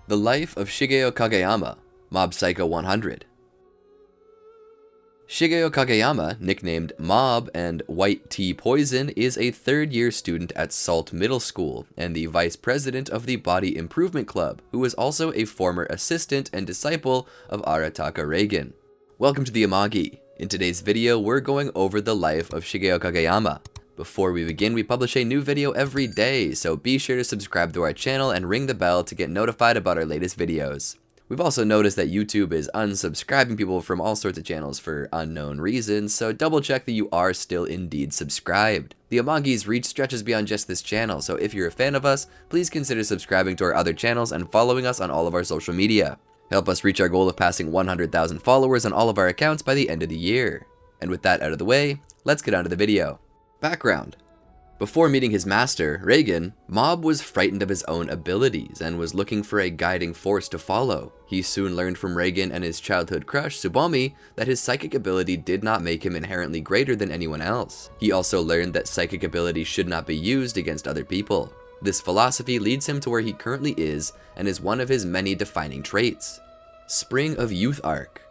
The Life of Shigeo Kageyama, Mob Psycho 100. Shigeo Kageyama, nicknamed Mob and White Tea Poison, is a third-year student at Salt Middle School and the vice president of the Body Improvement Club, who is also a former assistant and disciple of Arataka Reigen. Welcome to the Amagi. In today's video, we're going over the life of Shigeo Kageyama. Before we begin, we publish a new video every day, so be sure to subscribe to our channel and ring the bell to get notified about our latest videos. We've also noticed that YouTube is unsubscribing people from all sorts of channels for unknown reasons, so double check that you are still indeed subscribed. The Amagi's reach stretches beyond just this channel, so if you're a fan of us, please consider subscribing to our other channels and following us on all of our social media. Help us reach our goal of passing 100,000 followers on all of our accounts by the end of the year. And with that out of the way, let's get on to the video. Background. Before meeting his master, Reigen, Mob was frightened of his own abilities and was looking for a guiding force to follow. He soon learned from Reigen and his childhood crush, Tsubomi, that his psychic ability did not make him inherently greater than anyone else. He also learned that psychic ability should not be used against other people. This philosophy leads him to where he currently is and is one of his many defining traits. Spring of Youth Arc.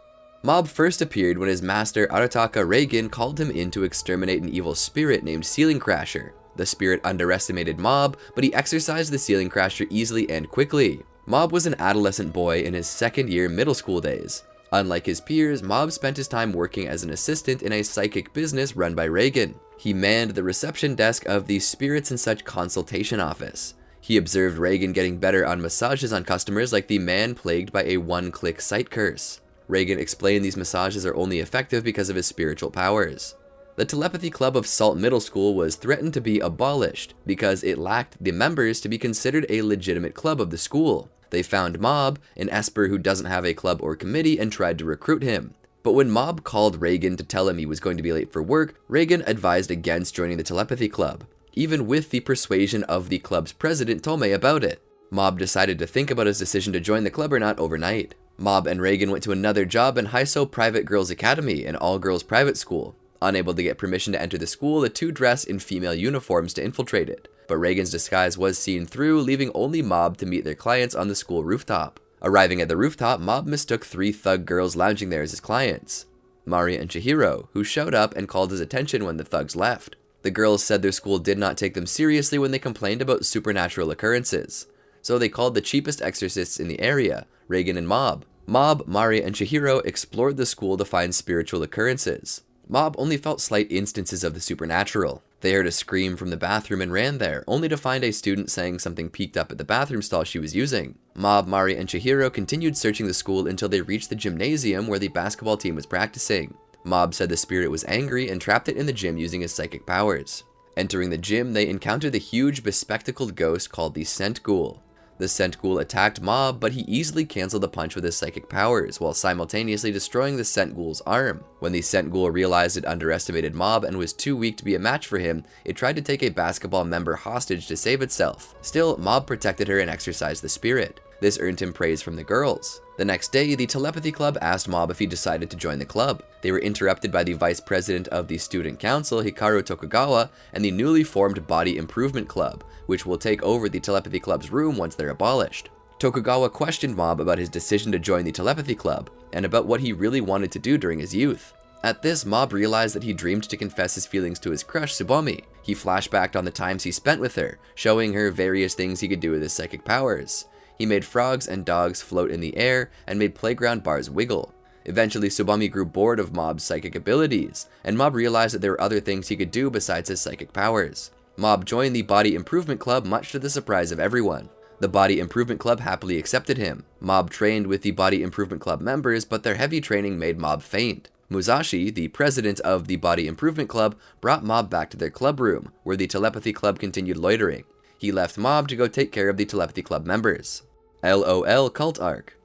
Mob first appeared when his master Arataka Reigen called him in to exterminate an evil spirit named Ceiling Crasher. The spirit underestimated Mob, but he exorcised the Ceiling Crasher easily and quickly. Mob was an adolescent boy in his second year middle school days. Unlike his peers, Mob spent his time working as an assistant in a psychic business run by Reigen. He manned the reception desk of the Spirits and Such consultation office. He observed Reigen getting better on massages on customers like the man plagued by a one-click sight curse. Reigen explained these massages are only effective because of his spiritual powers. The Telepathy Club of Salt Middle School was threatened to be abolished because it lacked the members to be considered a legitimate club of the school. They found Mob, an Esper who doesn't have a club or committee, and tried to recruit him. But when Mob called Reigen to tell him he was going to be late for work, Reigen advised against joining the Telepathy Club, even with the persuasion of the club's president Tomei about it. Mob decided to think about his decision to join the club or not overnight. Mob and Reigen went to another job in Haiso Private Girls Academy, an all-girls private school. Unable to get permission to enter the school, the two dressed in female uniforms to infiltrate it. But Reigen's disguise was seen through, leaving only Mob to meet their clients on the school rooftop. Arriving at the rooftop, Mob mistook three thug girls lounging there as his clients, Mari and Chihiro, who showed up and called his attention when the thugs left. The girls said their school did not take them seriously when they complained about supernatural occurrences. So they called the cheapest exorcists in the area, Reigen and Mob. Mob, Mari, and Chihiro explored the school to find spiritual occurrences. Mob only felt slight instances of the supernatural. They heard a scream from the bathroom and ran there, only to find a student saying something peeked up at the bathroom stall she was using. Mob, Mari, and Chihiro continued searching the school until they reached the gymnasium where the basketball team was practicing. Mob said the spirit was angry and trapped it in the gym using his psychic powers. Entering the gym, they encountered the huge bespectacled ghost called the Scent Ghoul. The Scent Ghoul attacked Mob, but he easily canceled the punch with his psychic powers, while simultaneously destroying the Scent Ghoul's arm. When the Scent Ghoul realized it underestimated Mob and was too weak to be a match for him, it tried to take a basketball member hostage to save itself. Still, Mob protected her and exorcised the spirit. This earned him praise from the girls. The next day, the Telepathy Club asked Mob if he decided to join the club. They were interrupted by the vice president of the student council, Hikaru Tokugawa, and the newly formed Body Improvement Club, which will take over the Telepathy Club's room once they're abolished. Tokugawa questioned Mob about his decision to join the Telepathy Club, and about what he really wanted to do during his youth. At this, Mob realized that he dreamed to confess his feelings to his crush, Tsubomi. He flashbacked on the times he spent with her, showing her various things he could do with his psychic powers. He made frogs and dogs float in the air, and made playground bars wiggle. Eventually, Tsubomi grew bored of Mob's psychic abilities, and Mob realized that there were other things he could do besides his psychic powers. Mob joined the Body Improvement Club, much to the surprise of everyone. The Body Improvement Club happily accepted him. Mob trained with the Body Improvement Club members, but their heavy training made Mob faint. Musashi, the president of the Body Improvement Club, brought Mob back to their club room, where the Telepathy Club continued loitering. He left Mob to go take care of the Telepathy Club members. LOL Cult Arc.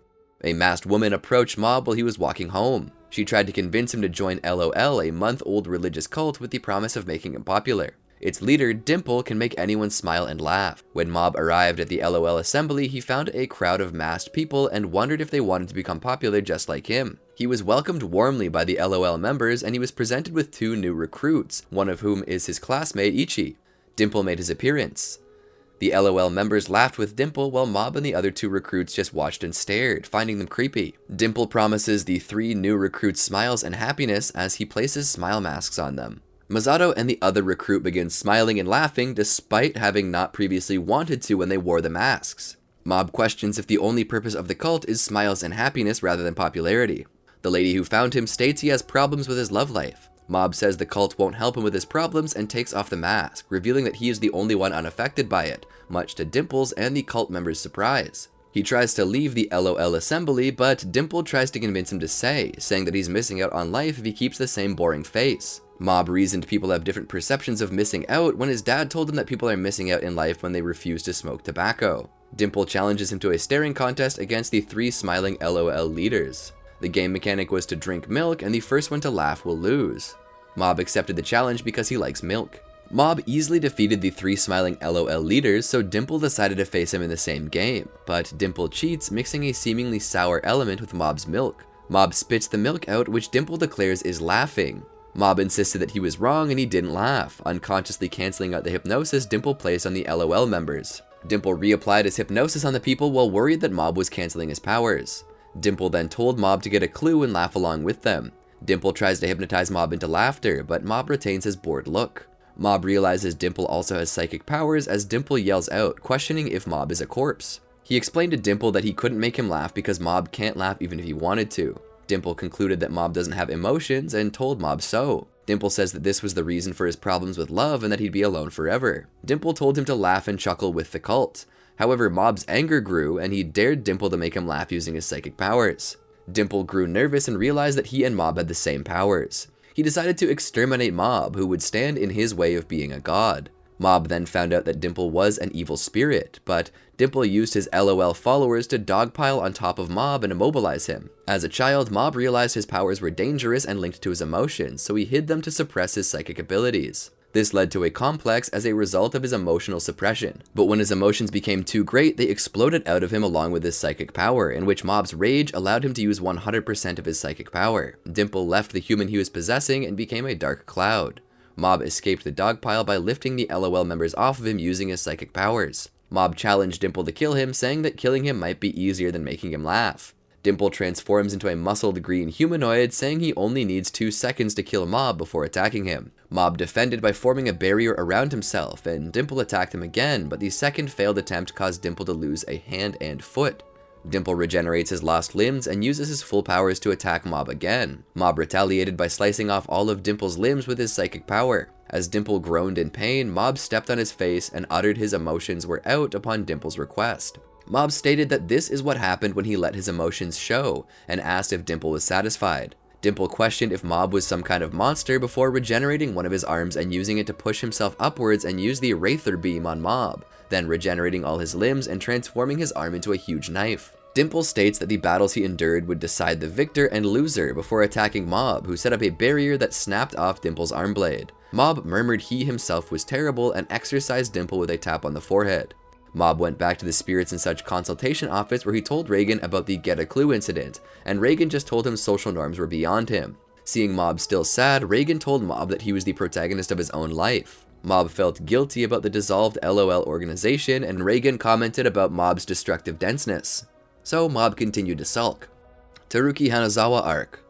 A masked woman approached Mob while he was walking home. She tried to convince him to join LOL, a month-old religious cult, with the promise of making him popular. Its leader, Dimple, can make anyone smile and laugh. When Mob arrived at the LOL assembly, he found a crowd of masked people and wondered if they wanted to become popular just like him. He was welcomed warmly by the LOL members, and he was presented with 2 new recruits, one of whom is his classmate Ichi. Dimple made his appearance. The LOL members laughed with Dimple, while Mob and the other 2 recruits just watched and stared, finding them creepy. Dimple promises the 3 new recruits smiles and happiness as he places smile masks on them. Masato and the other recruit begin smiling and laughing despite having not previously wanted to when they wore the masks. Mob questions if the only purpose of the cult is smiles and happiness rather than popularity. The lady who found him states he has problems with his love life. Mob says the cult won't help him with his problems and takes off the mask, revealing that he is the only one unaffected by it, much to Dimple's and the cult members' surprise. He tries to leave the LOL assembly, but Dimple tries to convince him to stay, saying that he's missing out on life if he keeps the same boring face. Mob reasoned people have different perceptions of missing out when his dad told him that people are missing out in life when they refuse to smoke tobacco. Dimple challenges him to a staring contest against the 3 smiling LOL leaders. The game mechanic was to drink milk, and the first one to laugh will lose. Mob accepted the challenge because he likes milk. Mob easily defeated the 3 smiling LOL leaders, so Dimple decided to face him in the same game, but Dimple cheats, mixing a seemingly sour element with Mob's milk. Mob spits the milk out, which Dimple declares is laughing. Mob insisted that he was wrong and he didn't laugh, unconsciously cancelling out the hypnosis Dimple placed on the LOL members. Dimple reapplied his hypnosis on the people while worried that Mob was cancelling his powers. Dimple then told Mob to get a clue and laugh along with them. Dimple tries to hypnotize Mob into laughter, but Mob retains his bored look. Mob realizes Dimple also has psychic powers as Dimple yells out, questioning if Mob is a corpse. He explained to Dimple that he couldn't make him laugh because Mob can't laugh even if he wanted to. Dimple concluded that Mob doesn't have emotions and told Mob so. Dimple says that this was the reason for his problems with love and that he'd be alone forever. Dimple told him to laugh and chuckle with the cult. However, Mob's anger grew and he dared Dimple to make him laugh using his psychic powers. Dimple grew nervous and realized that he and Mob had the same powers. He decided to exterminate Mob, who would stand in his way of being a god. Mob then found out that Dimple was an evil spirit, but Dimple used his LOL followers to dogpile on top of Mob and immobilize him. As a child, Mob realized his powers were dangerous and linked to his emotions, so he hid them to suppress his psychic abilities. This led to a complex as a result of his emotional suppression, but when his emotions became too great, they exploded out of him along with his psychic power, in which Mob's rage allowed him to use 100% of his psychic power. Dimple left the human he was possessing and became a dark cloud. Mob escaped the dogpile by lifting the LOL members off of him using his psychic powers. Mob challenged Dimple to kill him, saying that killing him might be easier than making him laugh. Dimple transforms into a muscled green humanoid, saying he only needs 2 seconds to kill Mob before attacking him. Mob defended by forming a barrier around himself, and Dimple attacked him again, but the second failed attempt caused Dimple to lose a hand and foot. Dimple regenerates his lost limbs and uses his full powers to attack Mob again. Mob retaliated by slicing off all of Dimple's limbs with his psychic power. As Dimple groaned in pain, Mob stepped on his face and uttered his emotions were out upon Dimple's request. Mob stated that this is what happened when he let his emotions show, and asked if Dimple was satisfied. Dimple questioned if Mob was some kind of monster before regenerating one of his arms and using it to push himself upwards and use the Wraither beam on Mob, then regenerating all his limbs and transforming his arm into a huge knife. Dimple states that the battles he endured would decide the victor and loser before attacking Mob, who set up a barrier that snapped off Dimple's arm blade. Mob murmured he himself was terrible and exorcised Dimple with a tap on the forehead. Mob went back to the Spirits and Such consultation office where he told Reigen about the Get a Clue incident, and Reigen just told him social norms were beyond him. Seeing Mob still sad, Reigen told Mob that he was the protagonist of his own life. Mob felt guilty about the dissolved LOL organization, and Reigen commented about Mob's destructive denseness. So Mob continued to sulk. Teruki Hanazawa Arc.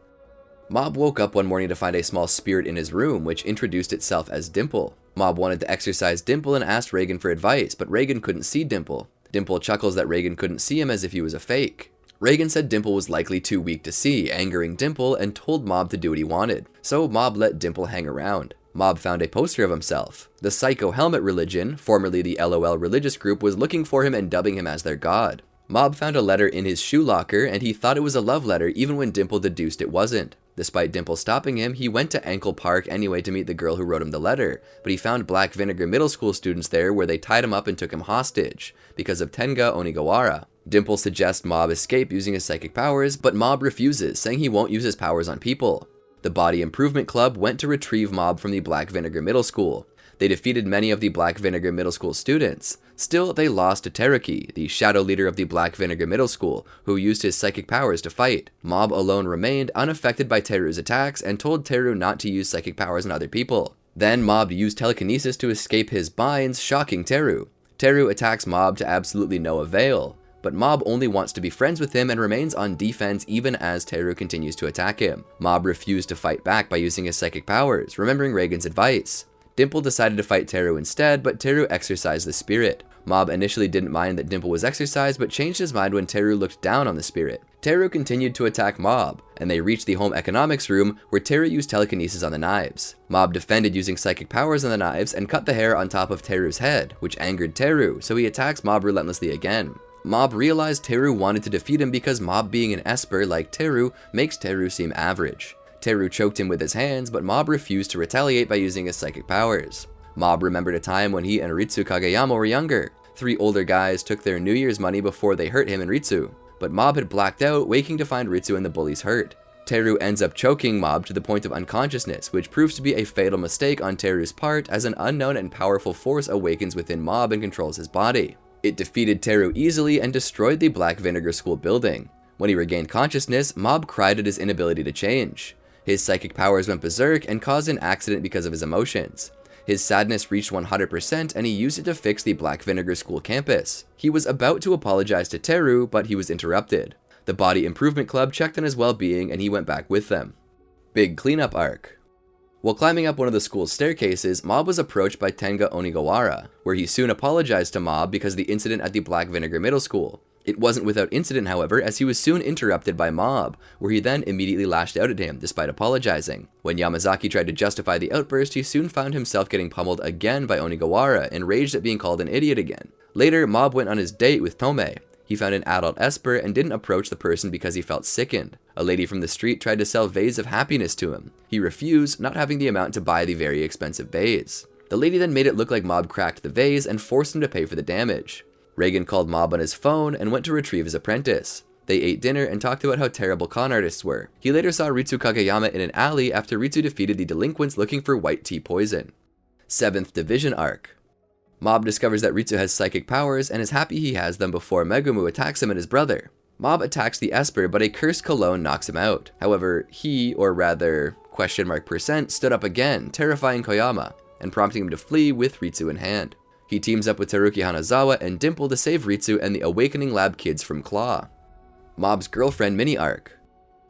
Mob woke up one morning to find a small spirit in his room, which introduced itself as Dimple. Mob wanted to exorcise Dimple and asked Reigen for advice, but Reigen couldn't see Dimple. Dimple chuckles that Reigen couldn't see him as if he was a fake. Reigen said Dimple was likely too weak to see, angering Dimple, and told Mob to do what he wanted. So Mob let Dimple hang around. Mob found a poster of himself. The Psycho Helmet Religion, formerly the LOL religious group, was looking for him and dubbing him as their god. Mob found a letter in his shoe locker, and he thought it was a love letter even when Dimple deduced it wasn't. Despite Dimple stopping him, he went to Ankle Park anyway to meet the girl who wrote him the letter, but he found Black Vinegar middle school students there where they tied him up and took him hostage, because of Tenga Onigawara. Dimple suggests Mob escape using his psychic powers, but Mob refuses, saying he won't use his powers on people. The Body Improvement Club went to retrieve Mob from the Black Vinegar middle school. They defeated many of the Black Vinegar Middle School students. Still, they lost to Teruki, the shadow leader of the Black Vinegar Middle School, who used his psychic powers to fight. Mob alone remained unaffected by Teru's attacks and told Teru not to use psychic powers on other people. Then Mob used telekinesis to escape his binds, shocking Teru. Teru attacks Mob to absolutely no avail, but Mob only wants to be friends with him and remains on defense even as Teru continues to attack him. Mob refused to fight back by using his psychic powers, remembering Reigen's advice. Dimple decided to fight Teru instead, but Teru exercised the spirit. Mob initially didn't mind that Dimple was exercised, but changed his mind when Teru looked down on the spirit. Teru continued to attack Mob, and they reached the home economics room where Teru used telekinesis on the knives. Mob defended using psychic powers on the knives and cut the hair on top of Teru's head, which angered Teru, so he attacks Mob relentlessly again. Mob realized Teru wanted to defeat him because Mob being an Esper like Teru makes Teru seem average. Teru choked him with his hands, but Mob refused to retaliate by using his psychic powers. Mob remembered a time when he and Ritsu Kageyama were younger. 3 older guys took their New Year's money before they hurt him and Ritsu, but Mob had blacked out, waking to find Ritsu and the bullies hurt. Teru ends up choking Mob to the point of unconsciousness, which proves to be a fatal mistake on Teru's part as an unknown and powerful force awakens within Mob and controls his body. It defeated Teru easily and destroyed the Black Vinegar School building. When he regained consciousness, Mob cried at his inability to change. His psychic powers went berserk and caused an accident because of his emotions. His sadness reached 100% and he used it to fix the Black Vinegar School campus. He was about to apologize to Teru, but he was interrupted. The Body Improvement Club checked on his well-being and he went back with them. Big Cleanup Arc. While climbing up one of the school's staircases, Mob was approached by Tenga Onigawara, where he soon apologized to Mob because of the incident at the Black Vinegar Middle School. It wasn't without incident, however, as he was soon interrupted by Mob, where he then immediately lashed out at him, despite apologizing. When Yamazaki tried to justify the outburst, he soon found himself getting pummeled again by Onigawara, enraged at being called an idiot again. Later, Mob went on his date with Tome. He found an adult Esper and didn't approach the person because he felt sickened. A lady from the street tried to sell vase of happiness to him. He refused, not having the amount to buy the very expensive vase. The lady then made it look like Mob cracked the vase and forced him to pay for the damage. Reigen called Mob on his phone and went to retrieve his apprentice. They ate dinner and talked about how terrible con artists were. He later saw Ritsu Kageyama in an alley after Ritsu defeated the delinquents looking for white tea poison. 7th Division Arc. Mob discovers that Ritsu has psychic powers and is happy he has them before Megumu attacks him and his brother. Mob attacks the Esper, but a cursed cologne knocks him out. However, he, or rather, %, stood up again, terrifying Koyama, and prompting him to flee with Ritsu in hand. He teams up with Teruki Hanazawa and Dimple to save Ritsu and the Awakening Lab kids from Claw. Mob's Girlfriend Mini Arc.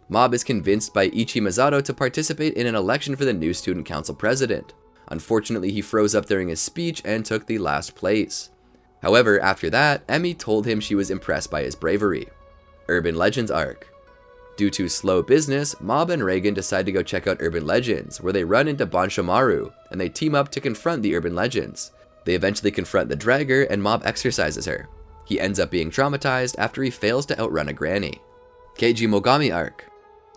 Mob is convinced by Ichi Masato to participate in an election for the new Student Council president. Unfortunately, he froze up during his speech and took the last place. However, after that, Emi told him she was impressed by his bravery. Urban Legends Arc. Due to slow business, Mob and Reigen decide to go check out Urban Legends, where they run into Banshomaru, and they team up to confront the Urban Legends. They eventually confront the Dragger, and Mob exorcises her. He ends up being traumatized after he fails to outrun a granny. Keiji Mogami Arc.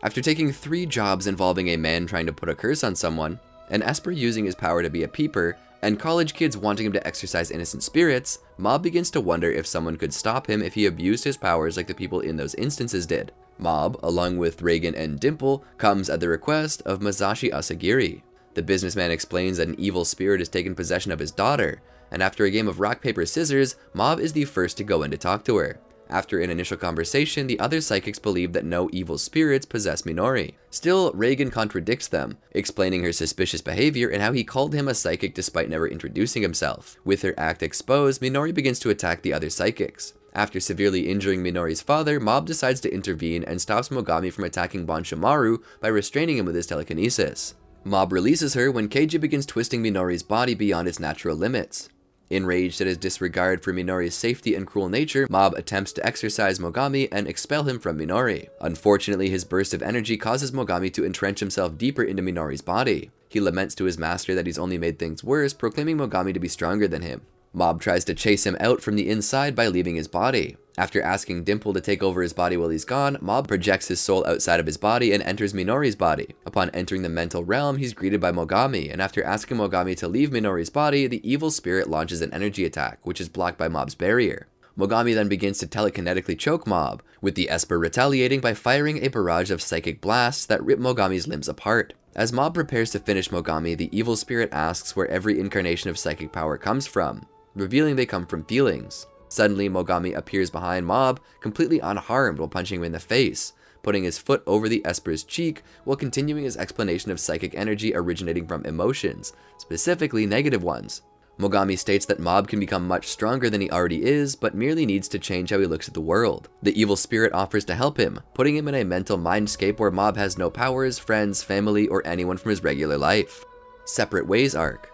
After taking 3 jobs involving a man trying to put a curse on someone, an Esper using his power to be a peeper, and college kids wanting him to exorcise innocent spirits, Mob begins to wonder if someone could stop him if he abused his powers like the people in those instances did. Mob, along with Reigen and Dimple, comes at the request of Masashi Asagiri. The businessman explains that an evil spirit has taken possession of his daughter, and after a game of rock, paper, scissors, Mob is the first to go in to talk to her. After an initial conversation, the other psychics believe that no evil spirits possess Minori. Still, Reigen contradicts them, explaining her suspicious behavior and how he called him a psychic despite never introducing himself. With her act exposed, Minori begins to attack the other psychics. After severely injuring Minori's father, Mob decides to intervene and stops Mogami from attacking Banshomaru by restraining him with his telekinesis. Mob releases her when Keiji begins twisting Minori's body beyond its natural limits. Enraged at his disregard for Minori's safety and cruel nature, Mob attempts to exorcise Mogami and expel him from Minori. Unfortunately, his burst of energy causes Mogami to entrench himself deeper into Minori's body. He laments to his master that he's only made things worse, proclaiming Mogami to be stronger than him. Mob tries to chase him out from the inside by leaving his body. After asking Dimple to take over his body while he's gone, Mob projects his soul outside of his body and enters Minori's body. Upon entering the mental realm, he's greeted by Mogami, and after asking Mogami to leave Minori's body, the evil spirit launches an energy attack, which is blocked by Mob's barrier. Mogami then begins to telekinetically choke Mob, with the Esper retaliating by firing a barrage of psychic blasts that rip Mogami's limbs apart. As Mob prepares to finish Mogami, the evil spirit asks where every incarnation of psychic power comes from, revealing they come from feelings. Suddenly, Mogami appears behind Mob, completely unharmed while punching him in the face, putting his foot over the Esper's cheek while continuing his explanation of psychic energy originating from emotions, specifically negative ones. Mogami states that Mob can become much stronger than he already is, but merely needs to change how he looks at the world. The evil spirit offers to help him, putting him in a mental mindscape where Mob has no powers, friends, family, or anyone from his regular life. Separate Ways Arc.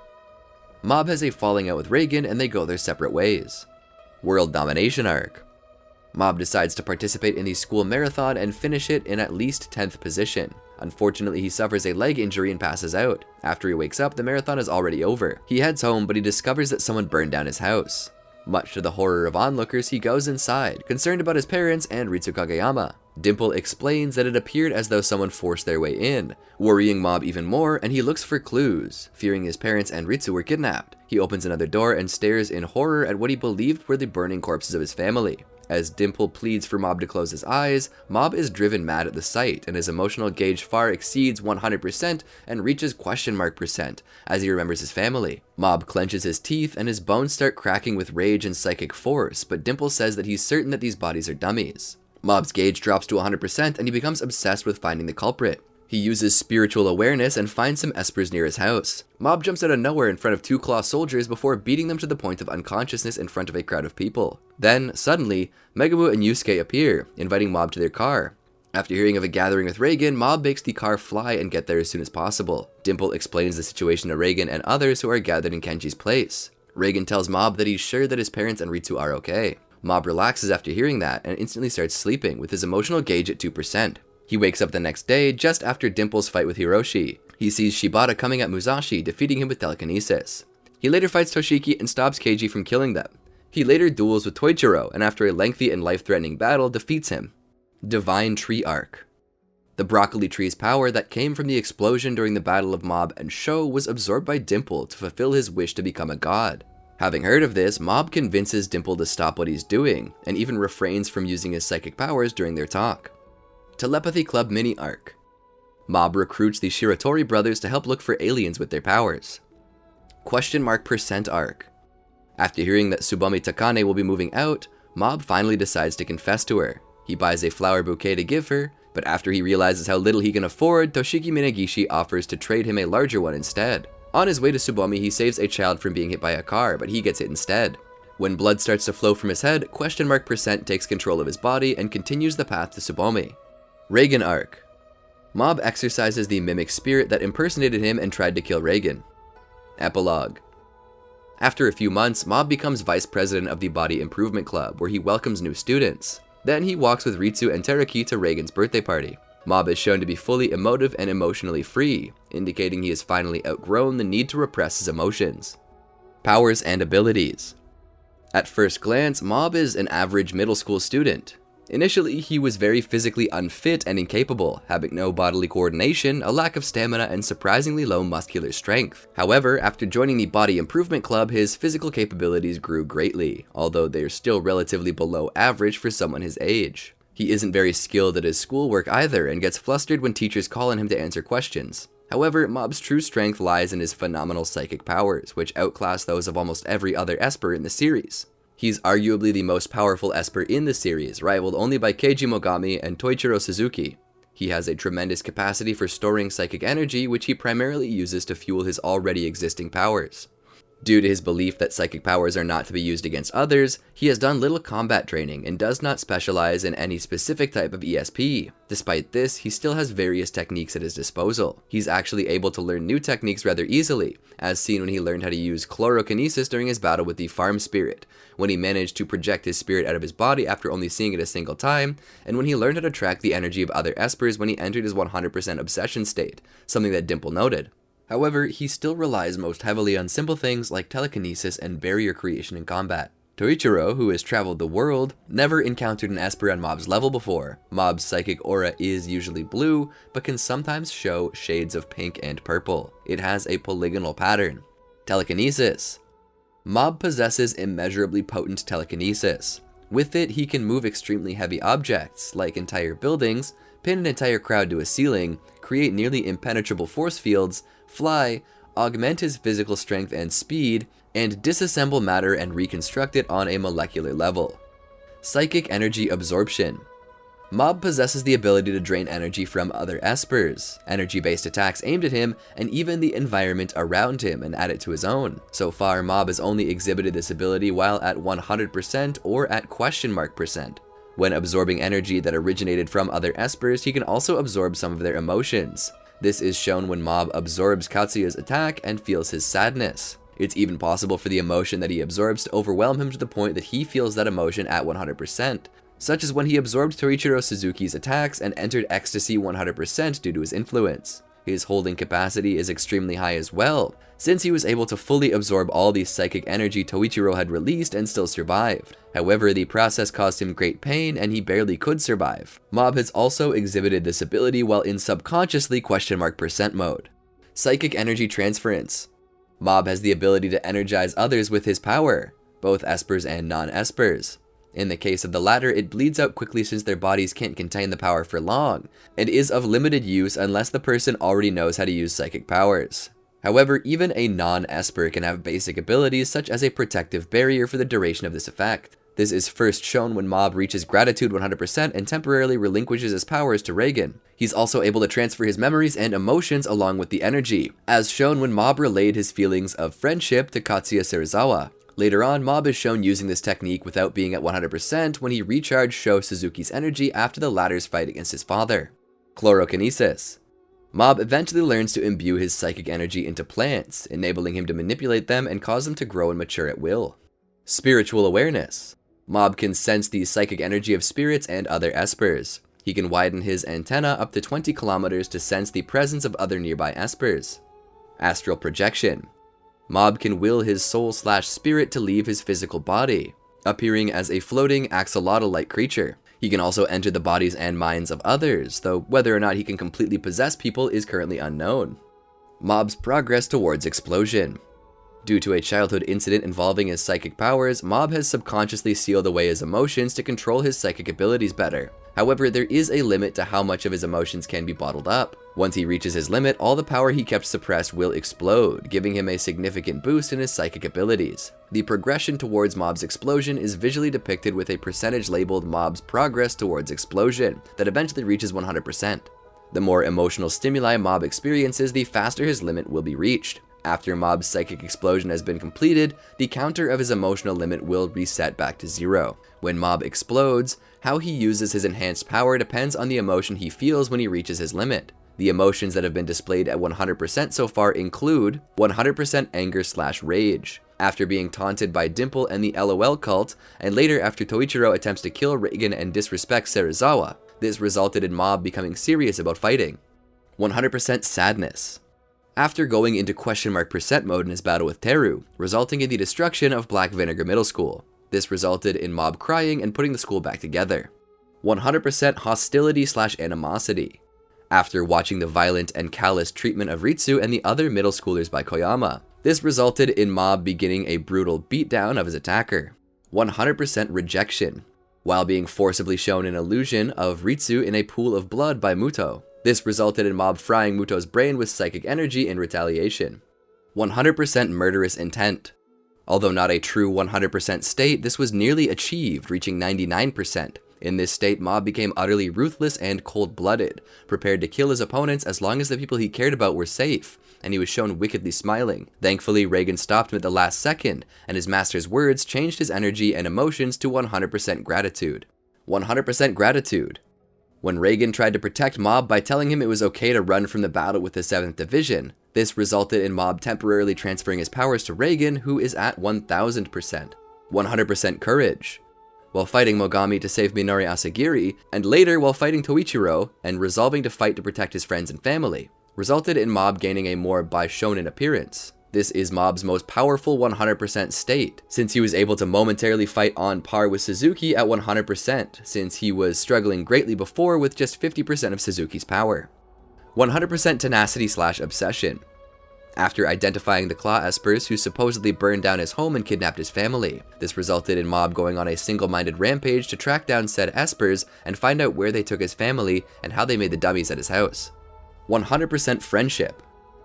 Mob has a falling out with Reigen and they go their separate ways. World Domination Arc. Mob decides to participate in the school marathon and finish it in at least 10th position. Unfortunately, he suffers a leg injury and passes out. After he wakes up, the marathon is already over. He heads home, but he discovers that someone burned down his house. Much to the horror of onlookers, he goes inside, concerned about his parents and Ritsu Kageyama. Dimple explains that it appeared as though someone forced their way in, worrying Mob even more, and he looks for clues. Fearing his parents and Ritsu were kidnapped, he opens another door and stares in horror at what he believed were the burning corpses of his family. As Dimple pleads for Mob to close his eyes, Mob is driven mad at the sight, and his emotional gauge far exceeds 100% and reaches %% as he remembers his family. Mob clenches his teeth and his bones start cracking with rage and psychic force, but Dimple says that he's certain that these bodies are dummies. Mob's gauge drops to 100% and he becomes obsessed with finding the culprit. He uses spiritual awareness and finds some espers near his house. Mob jumps out of nowhere in front of 2 claw soldiers before beating them to the point of unconsciousness in front of a crowd of people. Then, suddenly, Megumu and Yusuke appear, inviting Mob to their car. After hearing of a gathering with Reigen, Mob makes the car fly and get there as soon as possible. Dimple explains the situation to Reigen and others who are gathered in Kenji's place. Reigen tells Mob that he's sure that his parents and Ritsu are okay. Mob relaxes after hearing that and instantly starts sleeping with his emotional gauge at 2%. He wakes up the next day just after Dimple's fight with Hiroshi. He sees Shibata coming at Musashi, defeating him with telekinesis. He later fights Toshiki and stops Keiji from killing them. He later duels with Toichiro, and after a lengthy and life-threatening battle, defeats him. Divine Tree Arc. The broccoli tree's power that came from the explosion during the Battle of Mob and Sho was absorbed by Dimple to fulfill his wish to become a god. Having heard of this, Mob convinces Dimple to stop what he's doing, and even refrains from using his psychic powers during their talk. Telepathy Club Mini Arc. Mob recruits the Shiratori brothers to help look for aliens with their powers. %% Arc. After hearing that Tsubomi Takane will be moving out, Mob finally decides to confess to her. He buys a flower bouquet to give her, but after he realizes how little he can afford, Toshiki Minagishi offers to trade him a larger one instead. On his way to Tsubomi, he saves a child from being hit by a car, but he gets hit instead. When blood starts to flow from his head, %% takes control of his body and continues the path to Tsubomi. REIGEN Arc. Mob exercises the mimic spirit that impersonated him and tried to kill Reigen. Epilogue. After a few months, Mob becomes vice president of the Body Improvement Club, where he welcomes new students. Then he walks with Ritsu and Teruki to Reigen's birthday party. Mob is shown to be fully emotive and emotionally free, indicating he has finally outgrown the need to repress his emotions. Powers and abilities. At first glance, Mob is an average middle school student. Initially, he was very physically unfit and incapable, having no bodily coordination, a lack of stamina, and surprisingly low muscular strength. However, after joining the Body Improvement Club, his physical capabilities grew greatly, although they are still relatively below average for someone his age. He isn't very skilled at his schoolwork either, and gets flustered when teachers call on him to answer questions. However, Mob's true strength lies in his phenomenal psychic powers, which outclass those of almost every other Esper in the series. He's arguably the most powerful Esper in the series, rivaled only by Keiji Mogami and Toichiro Suzuki. He has a tremendous capacity for storing psychic energy, which he primarily uses to fuel his already existing powers. Due to his belief that psychic powers are not to be used against others, he has done little combat training and does not specialize in any specific type of ESP. Despite this, he still has various techniques at his disposal. He's actually able to learn new techniques rather easily, as seen when he learned how to use Chlorokinesis during his battle with the Farm Spirit, when he managed to project his spirit out of his body after only seeing it a single time, and when he learned how to track the energy of other Espers when he entered his 100% obsession state, something that Dimple noted. However, he still relies most heavily on simple things like telekinesis and barrier creation in combat. Toichiro, who has traveled the world, never encountered an Esper on Mob's level before. Mob's psychic aura is usually blue, but can sometimes show shades of pink and purple. It has a polygonal pattern. Telekinesis. Mob possesses immeasurably potent telekinesis. With it, he can move extremely heavy objects, like entire buildings, pin an entire crowd to a ceiling, create nearly impenetrable force fields, fly, augment his physical strength and speed, and disassemble matter and reconstruct it on a molecular level. Psychic Energy Absorption. Mob possesses the ability to drain energy from other espers, energy-based attacks aimed at him, and even the environment around him, and add it to his own. So far, Mob has only exhibited this ability while at 100% or at %. When absorbing energy that originated from other espers, he can also absorb some of their emotions. This is shown when Mob absorbs Katsuya's attack and feels his sadness. It's even possible for the emotion that he absorbs to overwhelm him to the point that he feels that emotion at 100%. Such as when he absorbed Torichiro Suzuki's attacks and entered Ecstasy 100% due to his influence. His holding capacity is extremely high as well, since he was able to fully absorb all the psychic energy Toichiro had released and still survived. However, the process caused him great pain and he barely could survive. Mob has also exhibited this ability while in subconsciously %% mode. Psychic Energy Transference. Mob has the ability to energize others with his power, both espers and non-espers. In the case of the latter, it bleeds out quickly since their bodies can't contain the power for long, and is of limited use unless the person already knows how to use psychic powers. However, even a non-esper can have basic abilities such as a protective barrier for the duration of this effect. This is first shown when Mob reaches Gratitude 100% and temporarily relinquishes his powers to Reigen. He's also able to transfer his memories and emotions along with the energy, as shown when Mob relayed his feelings of friendship to Katsuya Serizawa. Later on, Mob is shown using this technique without being at 100% when he recharged Sho Suzuki's energy after the latter's fight against his father. Chlorokinesis. Mob eventually learns to imbue his psychic energy into plants, enabling him to manipulate them and cause them to grow and mature at will. Spiritual Awareness. Mob can sense the psychic energy of spirits and other espers. He can widen his antenna up to 20 kilometers to sense the presence of other nearby espers. Astral Projection. Mob can will his soul/spirit to leave his physical body, appearing as a floating axolotl-like creature. He can also enter the bodies and minds of others, though whether or not he can completely possess people is currently unknown. Mob's progress towards explosion. Due to a childhood incident involving his psychic powers, Mob has subconsciously sealed away his emotions to control his psychic abilities better. However, there is a limit to how much of his emotions can be bottled up. Once he reaches his limit, all the power he kept suppressed will explode, giving him a significant boost in his psychic abilities. The progression towards Mob's explosion is visually depicted with a percentage labeled Mob's progress towards explosion that eventually reaches 100%. The more emotional stimuli Mob experiences, the faster his limit will be reached. After Mob's psychic explosion has been completed, the counter of his emotional limit will reset back to 0. When Mob explodes, how he uses his enhanced power depends on the emotion he feels when he reaches his limit. The emotions that have been displayed at 100% so far include 100% anger/rage, after being taunted by Dimple and the LOL cult, and later after Toichiro attempts to kill Reigen and disrespect Serizawa. This resulted in Mob becoming serious about fighting. 100% sadness. After going into %% mode in his battle with Teru, resulting in the destruction of Black Vinegar Middle School. This resulted in Mob crying and putting the school back together. 100% hostility/animosity. After watching the violent and callous treatment of Ritsu and the other middle schoolers by Koyama. This resulted in Mob beginning a brutal beatdown of his attacker. 100% rejection. While being forcibly shown an illusion of Ritsu in a pool of blood by Muto. This resulted in Mob frying Muto's brain with psychic energy in retaliation. 100% murderous intent. Although not a true 100% state, this was nearly achieved, reaching 99%. In this state, Mob became utterly ruthless and cold-blooded, prepared to kill his opponents as long as the people he cared about were safe, and he was shown wickedly smiling. Thankfully, Reigen stopped him at the last second, and his master's words changed his energy and emotions to 100% gratitude. 100% gratitude. When Reigen tried to protect Mob by telling him it was okay to run from the battle with the 7th Division, this resulted in Mob temporarily transferring his powers to Reigen, who is at 1000%. 100% courage. While fighting Mogami to save Minori Asagiri, and later while fighting Toichiro and resolving to fight to protect his friends and family, resulted in Mob gaining a more Bishonen appearance. This is Mob's most powerful 100% state, since he was able to momentarily fight on par with Suzuki at 100%, since he was struggling greatly before with just 50% of Suzuki's power. 100% tenacity/obsession. after identifying the Claw Espers who supposedly burned down his home and kidnapped his family. This resulted in Mob going on a single-minded rampage to track down said Espers and find out where they took his family and how they made the dummies at his house. 100% friendship.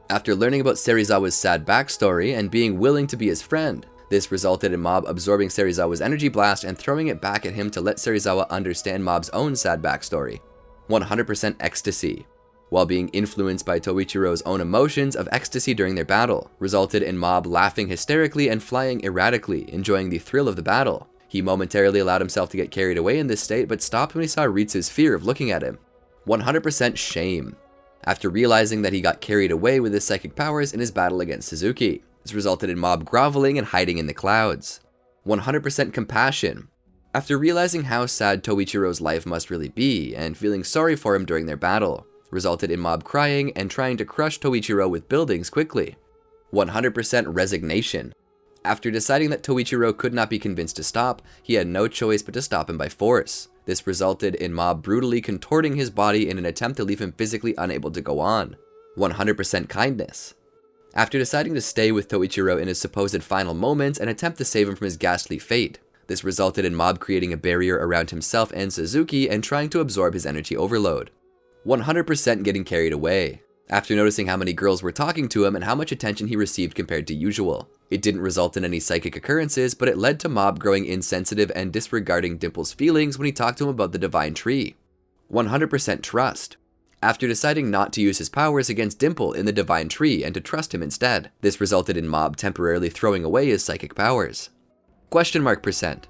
After learning about Serizawa's sad backstory and being willing to be his friend, this resulted in Mob absorbing Serizawa's energy blast and throwing it back at him to let Serizawa understand Mob's own sad backstory. 100% ecstasy. While being influenced by Toichiro's own emotions of ecstasy during their battle, resulted in Mob laughing hysterically and flying erratically, enjoying the thrill of the battle. He momentarily allowed himself to get carried away in this state, but stopped when he saw Ritsu's fear of looking at him. 100% shame. After realizing that he got carried away with his psychic powers in his battle against Suzuki, this resulted in Mob groveling and hiding in the clouds. 100% compassion. After realizing how sad Toichiro's life must really be, and feeling sorry for him during their battle, resulted in Mob crying and trying to crush Toichiro with buildings quickly. 100% resignation. After deciding that Toichiro could not be convinced to stop, he had no choice but to stop him by force. This resulted in Mob brutally contorting his body in an attempt to leave him physically unable to go on. 100% kindness. After deciding to stay with Toichiro in his supposed final moments and attempt to save him from his ghastly fate, this resulted in Mob creating a barrier around himself and Suzuki and trying to absorb his energy overload. 100% getting carried away. After noticing how many girls were talking to him and how much attention he received compared to usual. It didn't result in any psychic occurrences, but it led to Mob growing insensitive and disregarding Dimple's feelings when he talked to him about the Divine Tree. 100% trust. After deciding not to use his powers against Dimple in the Divine Tree and to trust him instead, this resulted in Mob temporarily throwing away his psychic powers. %.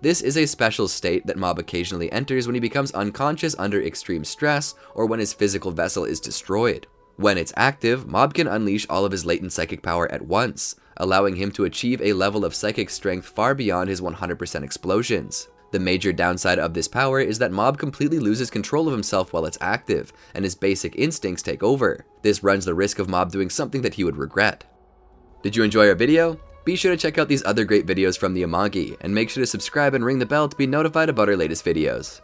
This is a special state that Mob occasionally enters when he becomes unconscious under extreme stress or when his physical vessel is destroyed. When it's active, Mob can unleash all of his latent psychic power at once, allowing him to achieve a level of psychic strength far beyond his 100% explosions. The major downside of this power is that Mob completely loses control of himself while it's active, and his basic instincts take over. This runs the risk of Mob doing something that he would regret. Did you enjoy our video? Be sure to check out these other great videos from the Amagi, and make sure to subscribe and ring the bell to be notified about our latest videos.